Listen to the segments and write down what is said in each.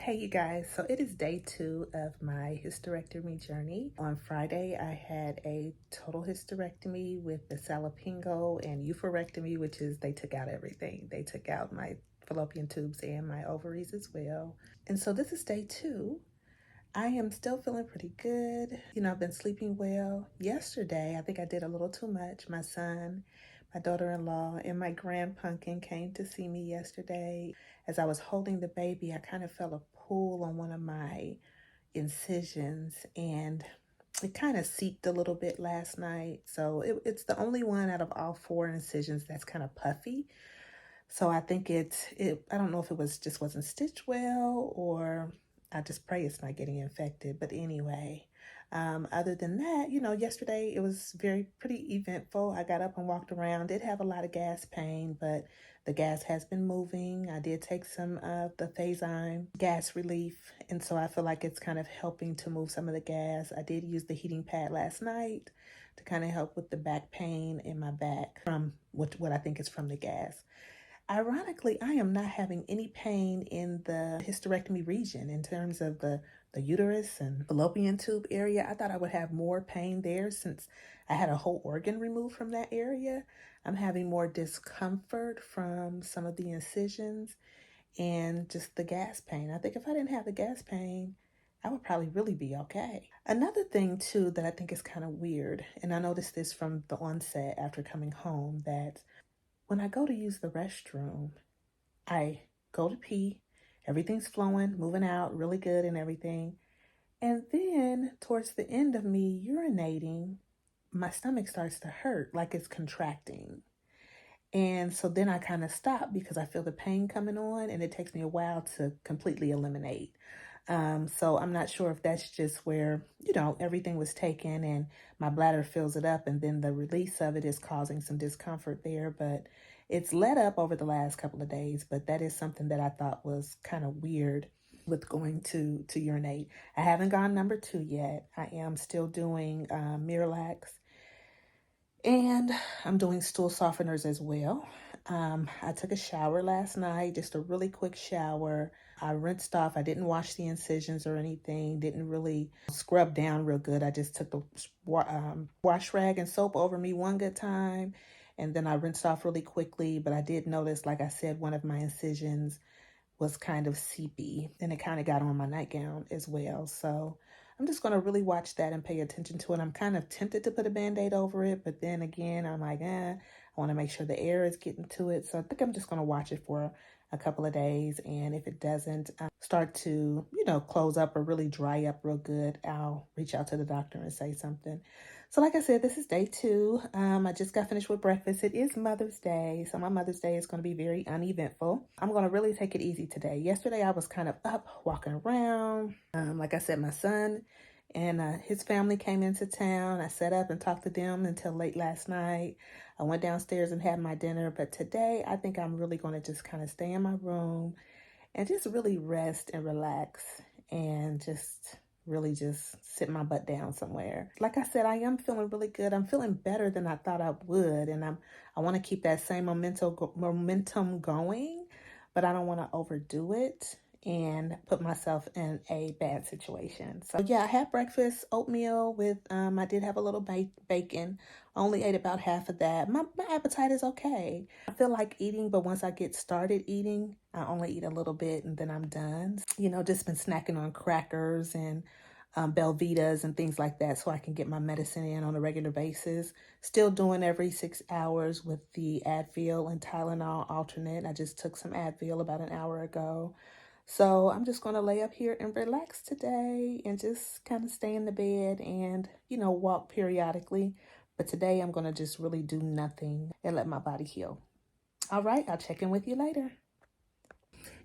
Hey you guys, so it is day 2 of my hysterectomy journey. On Friday, I had a total hysterectomy with the salpingo and oophorectomy, which is they took out everything. They took out my fallopian tubes and my ovaries as well. And so this is day 2. I am still feeling pretty good. I've been sleeping well. Yesterday, I think I did a little too much. My son, my daughter-in-law, and my grandpumpkin came to see me yesterday. As I was holding the baby, I kind of felt a pull on one of my incisions, and it kind of seeped a little bit last night. So it's the only one out of all 4 incisions that's kind of puffy. So I think I don't know if it wasn't stitched well, or I just pray it's not getting infected. But anyway, other than that, yesterday it was pretty eventful. I got up and walked around, did have a lot of gas pain, but the gas has been moving. I did take some of the Phazime gas relief, and so I feel like it's kind of helping to move some of the gas. I did use the heating pad last night to kind of help with the back pain in my back from what I think is from the gas. Ironically, I am not having any pain in the hysterectomy region in terms of the uterus and fallopian tube area. I thought I would have more pain there since I had a whole organ removed from that area. I'm having more discomfort from some of the incisions and just the gas pain. I think if I didn't have the gas pain, I would probably really be okay. Another thing too that I think is kind of weird, and I noticed this from the onset after coming home, that when I go to use the restroom, I go to pee, everything's flowing, moving out really good and everything. And then towards the end of me urinating, my stomach starts to hurt, like it's contracting. And so then I kind of stop because I feel the pain coming on, and it takes me a while to completely eliminate. So I'm not sure if that's just where, everything was taken and my bladder fills it up, and then the release of it is causing some discomfort there. But it's let up over the last couple of days, but that is something that I thought was kind of weird with going to urinate. I haven't gone number 2 yet. I am still doing Miralax, and I'm doing stool softeners as well. I took a shower last night, just a really quick shower. I rinsed off. I didn't wash the incisions or anything. Didn't really scrub down real good. I just took the wash rag and soap over me one good time, and then I rinsed off really quickly. But I did notice, like I said, one of my incisions was kind of seepy, and it kind of got on my nightgown as well. So I'm just going to really watch that and pay attention to it. I'm kind of tempted to put a Band-Aid over it, but then again, I'm like, I want to make sure the air is getting to it. So I think I'm just going to watch it for a couple of days. And if it doesn't start to, close up or really dry up real good, I'll reach out to the doctor and say something. So like I said, this is day 2. I just got finished with breakfast. It is Mother's Day, so my Mother's Day is going to be very uneventful. I'm going to really take it easy today. Yesterday, I was kind of up, walking around. Like I said, my son and his family came into town. I sat up and talked to them until late last night. I went downstairs and had my dinner. But today, I think I'm really going to just kind of stay in my room and just really rest and relax and just really just sit my butt down somewhere. Like I said, I am feeling really good. I'm feeling better than I thought I would. And I want to keep that same momentum going, but I don't want to overdo it and put myself in a bad situation. So yeah, I had breakfast, oatmeal with, I did have a little bacon. I only ate about half of that. My appetite is okay. I feel like eating, but once I get started eating, I only eat a little bit and then I'm done. Just been snacking on crackers and Belvitas and things like that so I can get my medicine in on a regular basis. Still doing every 6 hours with the Advil and Tylenol alternate. I just took some Advil about an hour ago. So I'm just going to lay up here and relax today and just kind of stay in the bed and, walk periodically. But today I'm going to just really do nothing and let my body heal. All right, I'll check in with you later.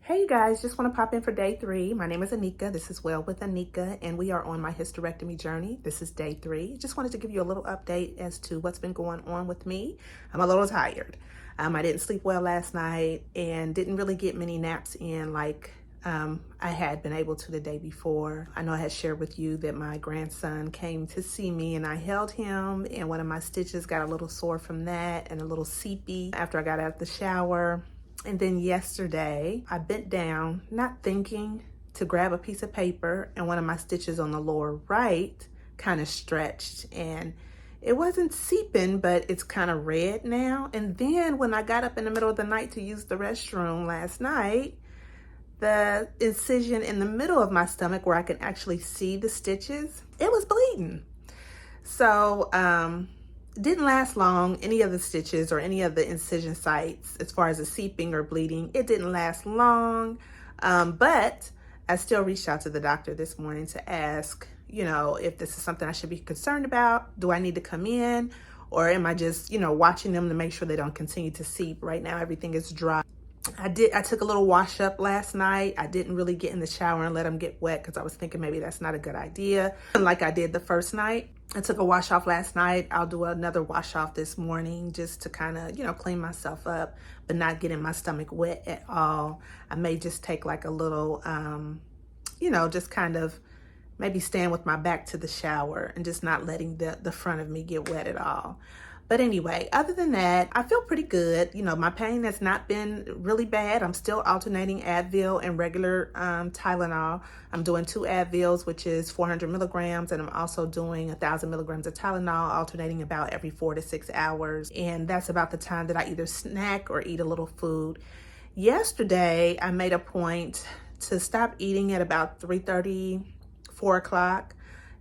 Hey you guys, just want to pop in for day 3. My name is Anika. This is Well with Anika, and we are on my hysterectomy journey. This is day 3. Just wanted to give you a little update as to what's been going on with me. I'm a little tired. I didn't sleep well last night and didn't really get many naps in like I had been able to the day before. I know I had shared with you that my grandson came to see me and I held him, and one of my stitches got a little sore from that and a little seepy after I got out of the shower. And then yesterday I bent down, not thinking to grab a piece of paper, and one of my stitches on the lower right kind of stretched, and it wasn't seeping, but it's kind of red now. And then when I got up in the middle of the night to use the restroom last night, the incision in the middle of my stomach where I can actually see the stitches, it was bleeding. So didn't last long, any of the stitches or any of the incision sites as far as the seeping or bleeding. It didn't last long, but I still reached out to the doctor this morning to ask, you know, if this is something I should be concerned about. Do I need to come in, or am I just, you know, watching them to make sure they don't continue to seep? Right now everything is dry. I took a little wash up last night. I didn't really get in the shower and let them get wet because I was thinking maybe that's not a good idea, like I did the first night. I took a wash off last night. I'll do another wash off this morning just to kind of, you know, clean myself up, but not getting my stomach wet at all. I may just take like a little, you know, just kind of maybe stand with my back to the shower and just not letting the front of me get wet at all. But anyway, other than that, I feel pretty good. You know, my pain has not been really bad. I'm still alternating Advil and regular Tylenol. I'm doing 2 Advils, which is 400 milligrams, and I'm also doing 1,000 milligrams of Tylenol, alternating about every 4 to 6 hours. And that's about the time that I either snack or eat a little food. Yesterday, I made a point to stop eating at about 3:30, 4 o'clock.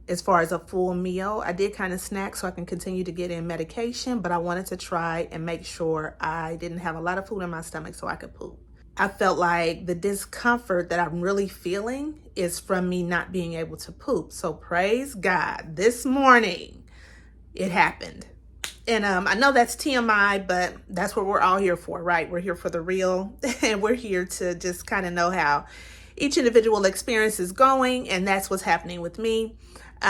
As far as a full meal, I did kind of snack so I can continue to get in medication, but I wanted to try and make sure I didn't have a lot of food in my stomach so I could poop. I felt like the discomfort that I'm really feeling is from me not being able to poop. So praise God, this morning it happened. And I know that's TMI, but that's what we're all here for, right? We're here for the real, and we're here to just kind of know how each individual experience is going, and that's what's happening with me.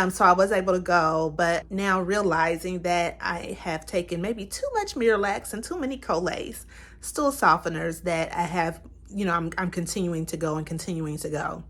So I was able to go, but now realizing that I have taken maybe too much Miralax and too many Colace, stool softeners, that I have, you know, I'm continuing to go and continuing to go.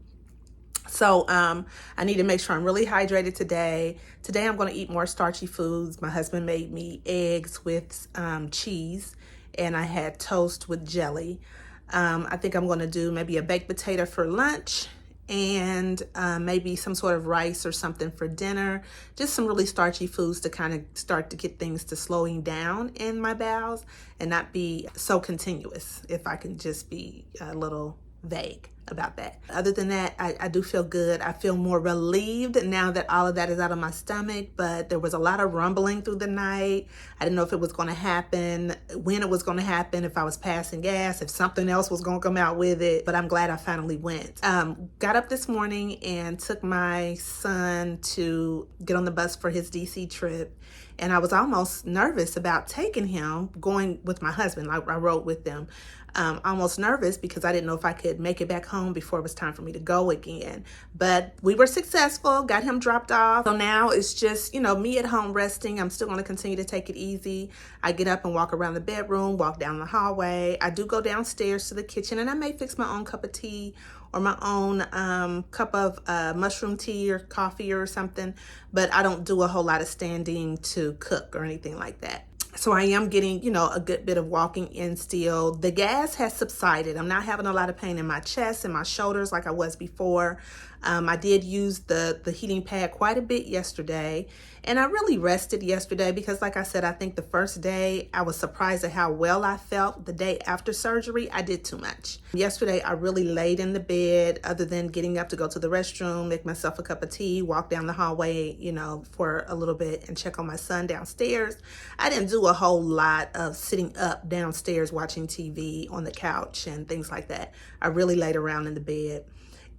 So I need to make sure I'm really hydrated today. Today I'm going to eat more starchy foods. My husband made me eggs with cheese, and I had toast with jelly. I think I'm going to do maybe a baked potato for lunch, and maybe some sort of rice or something for dinner. Just some really starchy foods to kind of start to get things to slowing down in my bowels and not be so continuous, if I can just be a little vague about that. Other than that, I do feel good. I feel more relieved now that all of that is out of my stomach, but there was a lot of rumbling through the night. I didn't know if it was going to happen, when it was going to happen, if I was passing gas, if something else was going to come out with it, but I'm glad I finally went. Got up this morning and took my son to get on the bus for his DC trip. And I was almost nervous about taking him, going with my husband. I rode with them. Almost nervous because I didn't know if I could make it back home before it was time for me to go again. But we were successful, got him dropped off. So now it's just, you know, me at home resting. I'm still going to continue to take it easy. I get up and walk around the bedroom, walk down the hallway. I do go downstairs to the kitchen, and I may fix my own cup of tea or my own cup of mushroom tea or coffee or something. But I don't do a whole lot of standing to cook or anything like that. So I am getting, you know, a good bit of walking in still. The gas has subsided. I'm not having a lot of pain in my chest and my shoulders like I was before. I did use the heating pad quite a bit yesterday, and I really rested yesterday because, like I said, I think the first day I was surprised at how well I felt. The day after surgery, I did too much. Yesterday, I really laid in the bed, other than getting up to go to the restroom, make myself a cup of tea, walk down the hallway, you know, for a little bit and check on my son downstairs. I didn't do a whole lot of sitting up downstairs watching TV on the couch and things like that. I really laid around in the bed.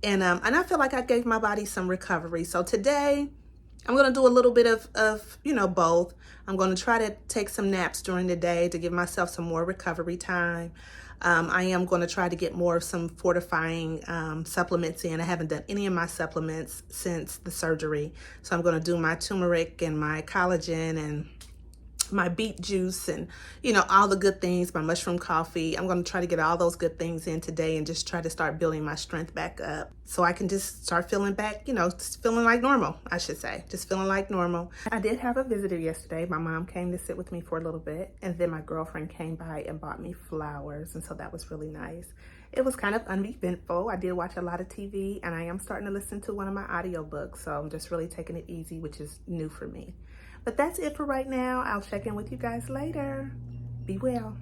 And I feel like I gave my body some recovery. So today, I'm going to do a little bit of, you know, both. I'm going to try to take some naps during the day to give myself some more recovery time. I am going to try to get more of some fortifying supplements in. I haven't done any of my supplements since the surgery. So I'm going to do my turmeric and my collagen and my beet juice and, you know, all the good things, my mushroom coffee. I'm going to try to get all those good things in today and just try to start building my strength back up so I can just start feeling back, you know, just feeling like normal, I should say. Just feeling like normal. I did have a visitor yesterday. My mom came to sit with me for a little bit, and then my girlfriend came by and bought me flowers, and so that was really nice. It was kind of uneventful. I did watch a lot of TV, and I am starting to listen to one of my audiobooks, so I'm just really taking it easy, which is new for me. But that's it for right now. I'll check in with you guys later. Be well.